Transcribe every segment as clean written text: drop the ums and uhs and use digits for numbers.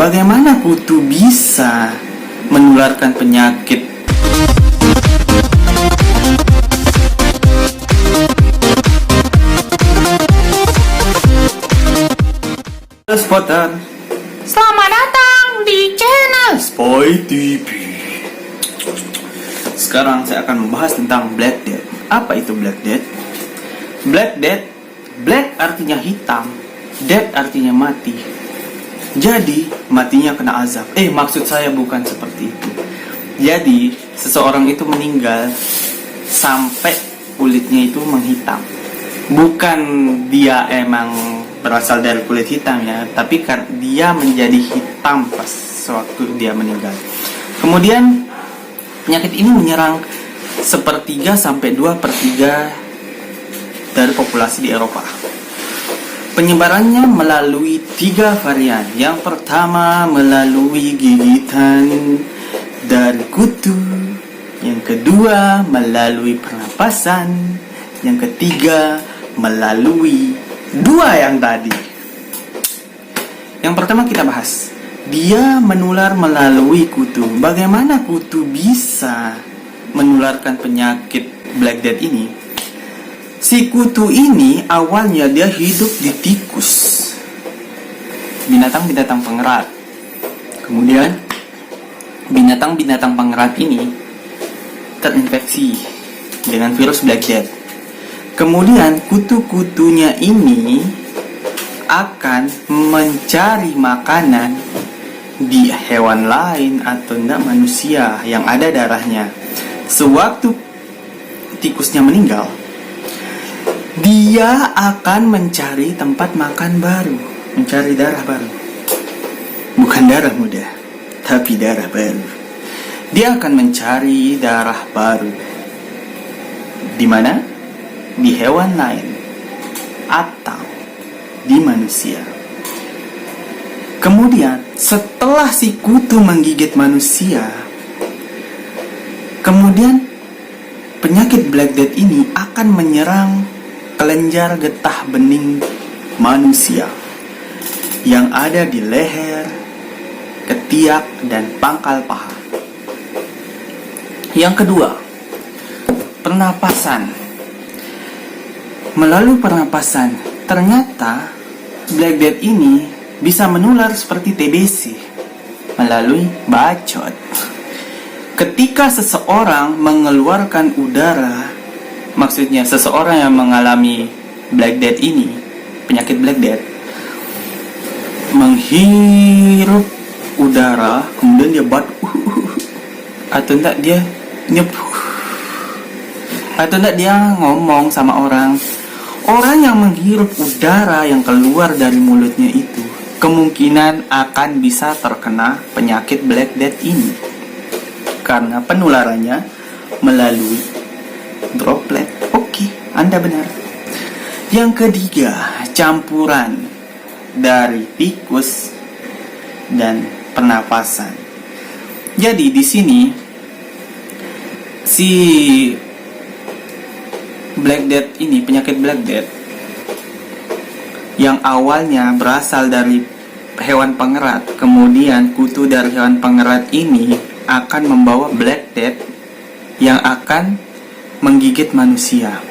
Bagaimana kutu bisa menularkan penyakit? Halo Spotter, Selamat datang di channel Spoy TV. Sekarang saya akan membahas tentang Black Death. Apa itu Black Death? Black Death, black artinya hitam, death artinya mati. Jadi matinya kena azab. Maksud saya bukan seperti itu. Jadi seseorang itu meninggal sampai kulitnya itu menghitam. Bukan dia emang berasal dari kulit hitam ya, tapi kan dia menjadi hitam pas sewaktu dia meninggal. Kemudian penyakit ini menyerang 1/3 sampai 2/3 dari populasi di Eropa. Penyebarannya melalui 3 varian. Yang pertama melalui gigitan dari kutu, yang kedua melalui pernapasan, yang ketiga melalui 2 yang tadi. Yang pertama kita bahas, dia menular melalui kutu. Bagaimana kutu bisa menularkan penyakit Black Death ini? Si kutu ini awalnya dia hidup di tikus, binatang-binatang pengerat. Kemudian binatang-binatang pengerat ini terinfeksi dengan virus Black Death. Kemudian kutu-kutunya ini akan mencari makanan di hewan lain atau enggak manusia yang ada darahnya. Sewaktu tikusnya meninggal, dia akan mencari tempat makan baru, mencari darah baru. Bukan darah muda, tapi darah baru. Dia akan mencari darah baru. Di mana? Di hewan lain atau di manusia. Kemudian setelah si kutu menggigit manusia, kemudian penyakit Black Death ini akan menyerang kelenjar getah bening manusia yang ada di leher, ketiak, dan pangkal paha. Yang kedua, pernapasan. Melalui pernapasan, ternyata Black Death ini bisa menular seperti TBC melalui bacot. Ketika seseorang mengeluarkan udara, maksudnya seseorang yang mengalami Black Death ini, penyakit Black Death, menghirup udara, kemudian dia atau enggak dia atau enggak dia ngomong sama orang yang menghirup udara yang keluar dari mulutnya itu kemungkinan akan bisa terkena penyakit Black Death ini karena penularannya melalui droplet. Oke, Anda benar. Yang ketiga, campuran dari tikus dan pernapasan. Jadi di sini si Black Death ini, penyakit Black Death yang awalnya berasal dari hewan pengerat, kemudian kutu dari hewan pengerat ini akan membawa Black Death yang akan menggigit manusia.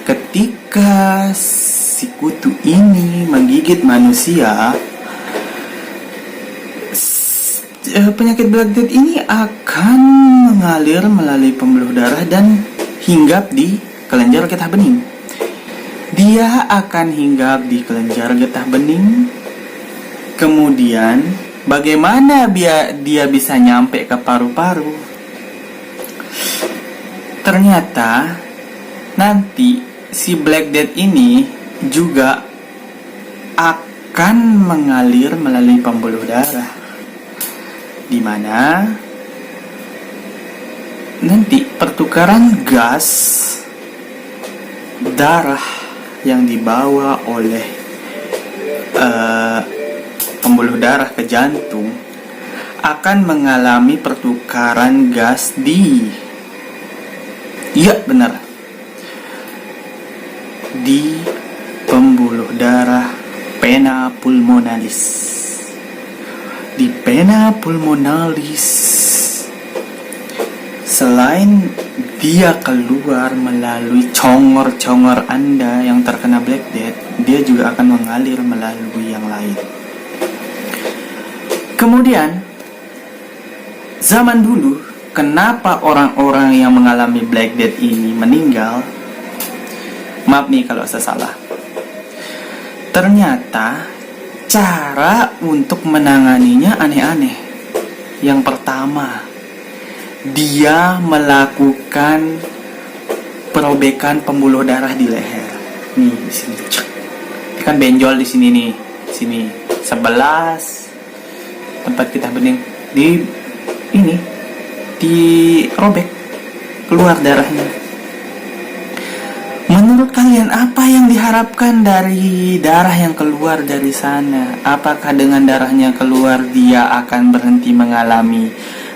Ketika si kutu ini menggigit manusia, penyakit Black Death ini akan mengalir melalui pembuluh darah dan hinggap di kelenjar getah bening. Dia akan hinggap di kelenjar getah bening. Kemudian bagaimana dia bisa nyampe ke paru-paru? Ternyata nanti si Black Death ini juga akan mengalir melalui pembuluh darah, di mana nanti pertukaran gas darah yang dibawa oleh pembuluh darah ke jantung akan mengalami pertukaran gas di pembuluh darah vena pulmonalis. di vena pulmonalis. Selain dia keluar melalui congor-congor Anda yang terkena Black Death, dia juga akan mengalir melalui yang lain. Kemudian, zaman dulu, kenapa orang-orang yang mengalami Black Death ini meninggal? Maaf nih kalau saya salah. Ternyata cara untuk menanganinya aneh-aneh. Yang pertama, dia melakukan perobekan pembuluh darah di leher. Nih di sini, ini kan benjol di sini nih, sini 11 tempat kita bening, di ini dirobek, keluar darahnya. Menurut kalian apa yang diharapkan dari darah yang keluar dari sana? Apakah dengan darahnya keluar dia akan berhenti mengalami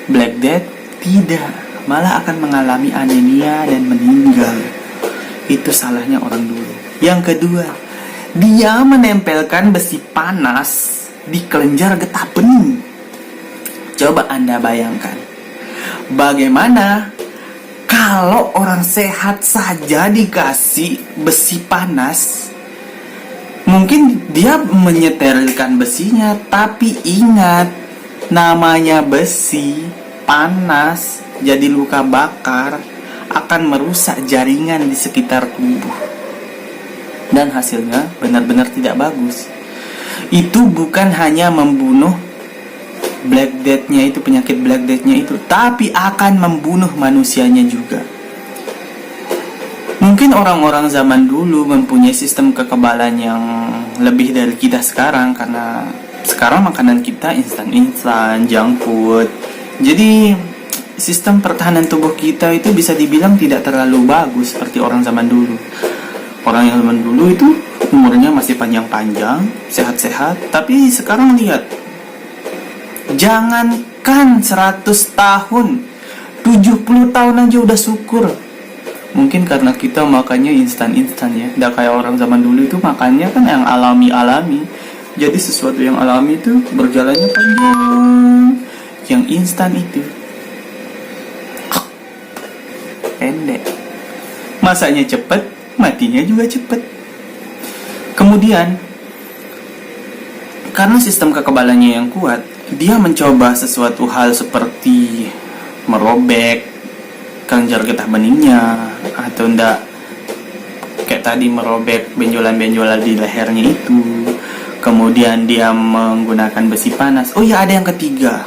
Black Death? Tidak, malah akan mengalami anemia dan meninggal. Itu salahnya orang dulu. Yang kedua, dia menempelkan besi panas di kelenjar getah bening. Coba Anda bayangkan, bagaimana kalau orang sehat saja dikasih besi panas? Mungkin dia menyeterilkan besinya, tapi ingat, namanya besi panas, jadi luka bakar, akan merusak jaringan di sekitar tubuh. Dan hasilnya benar-benar tidak bagus. Itu bukan hanya membunuh Black Death-nya itu, penyakit Black Death-nya itu, tapi akan membunuh manusianya juga. Mungkin orang-orang zaman dulu mempunyai sistem kekebalan yang lebih dari kita sekarang, karena sekarang makanan kita instan-instan, junk food. Jadi sistem pertahanan tubuh kita itu bisa dibilang tidak terlalu bagus seperti orang zaman dulu. Orang yang zaman dulu itu umurnya masih panjang-panjang, sehat-sehat. Tapi sekarang lihat, jangankan 100 tahun, 70 tahun aja udah syukur. Mungkin karena kita makannya instan-instan ya. Nggak kayak orang zaman dulu itu makannya kan yang alami-alami. Jadi sesuatu yang alami itu berjalannya panjang. Yang instan itu pendek. Masanya cepet, matinya juga cepet. Kemudian, karena sistem kekebalannya yang kuat, dia mencoba sesuatu hal seperti merobek kelenjar getah beningnya, atau enggak kayak tadi merobek benjolan-benjolan di lehernya itu. Kemudian dia menggunakan besi panas. Oh ya, ada yang ketiga,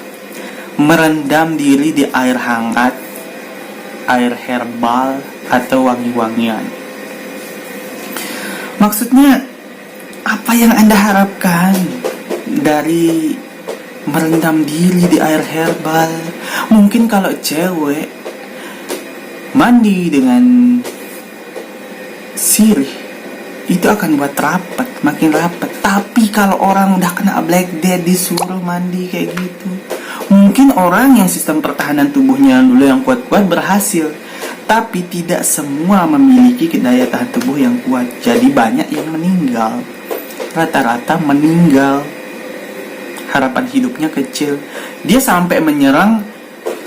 merendam diri di air hangat, air herbal, atau wangi-wangian. Maksudnya, apa yang Anda harapkan dari merendam diri di air herbal? Mungkin kalau cewek mandi dengan sirih, itu akan buat rapat, makin rapat. Tapi kalau orang udah kena Black Death disuruh mandi kayak gitu, mungkin orang yang sistem pertahanan tubuhnya dulu yang kuat-kuat berhasil, tapi tidak semua memiliki daya tahan tubuh yang kuat. Jadi banyak yang meninggal. Rata-rata meninggal. Harapan hidupnya kecil. Dia sampai menyerang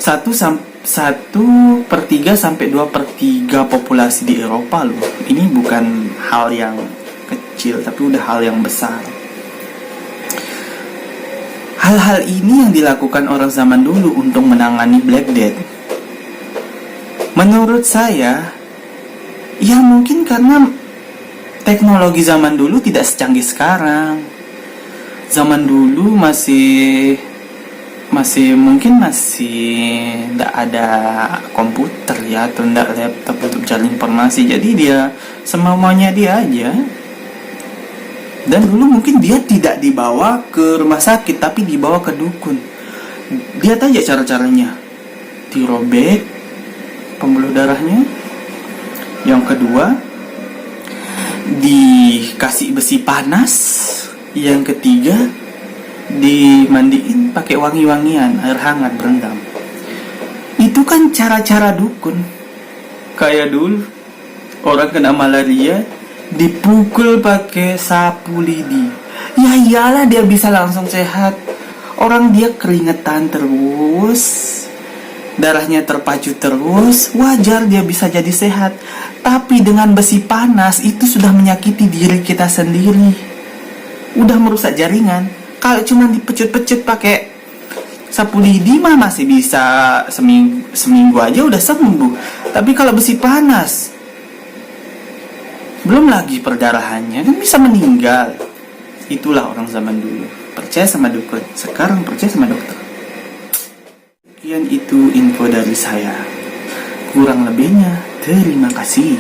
1/3 sampai 2/3 populasi di Eropa loh. Ini bukan hal yang kecil, tapi udah hal yang besar. Hal-hal ini yang dilakukan orang zaman dulu untuk menangani Black Death. Menurut saya, ya mungkin karena teknologi zaman dulu tidak secanggih sekarang. Zaman dulu masih mungkin tidak ada komputer ya, atau tidak laptop untuk cari informasi. Jadi dia semaunya dia aja. Dan dulu mungkin dia tidak dibawa ke rumah sakit, tapi dibawa ke dukun. Lihat aja cara-caranya. Dirobek pembuluh darahnya. Yang kedua, dikasih besi panas. Yang ketiga, dimandiin pakai wangi-wangian, air hangat berendam. Itu kan cara-cara dukun. Kayak dulu orang kena malaria dipukul pakai sapu lidi. Ya iyalah dia bisa langsung sehat. Orang dia keringetan terus, darahnya terpacu terus, wajar dia bisa jadi sehat. Tapi dengan besi panas itu sudah menyakiti diri kita sendiri, udah merusak jaringan. Kalau cuma dipecut-pecut pakai sapu lidi mah masih bisa seminggu aja udah sembuh. Tapi kalau besi panas, belum lagi perdarahannya, kan bisa meninggal. Itulah orang zaman dulu, percaya sama dukun, sekarang percaya sama dokter. Sekian itu info dari saya. Kurang lebihnya, terima kasih.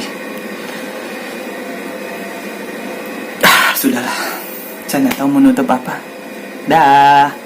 Sudahlah, saya nggak tahu menutup apa. Dah.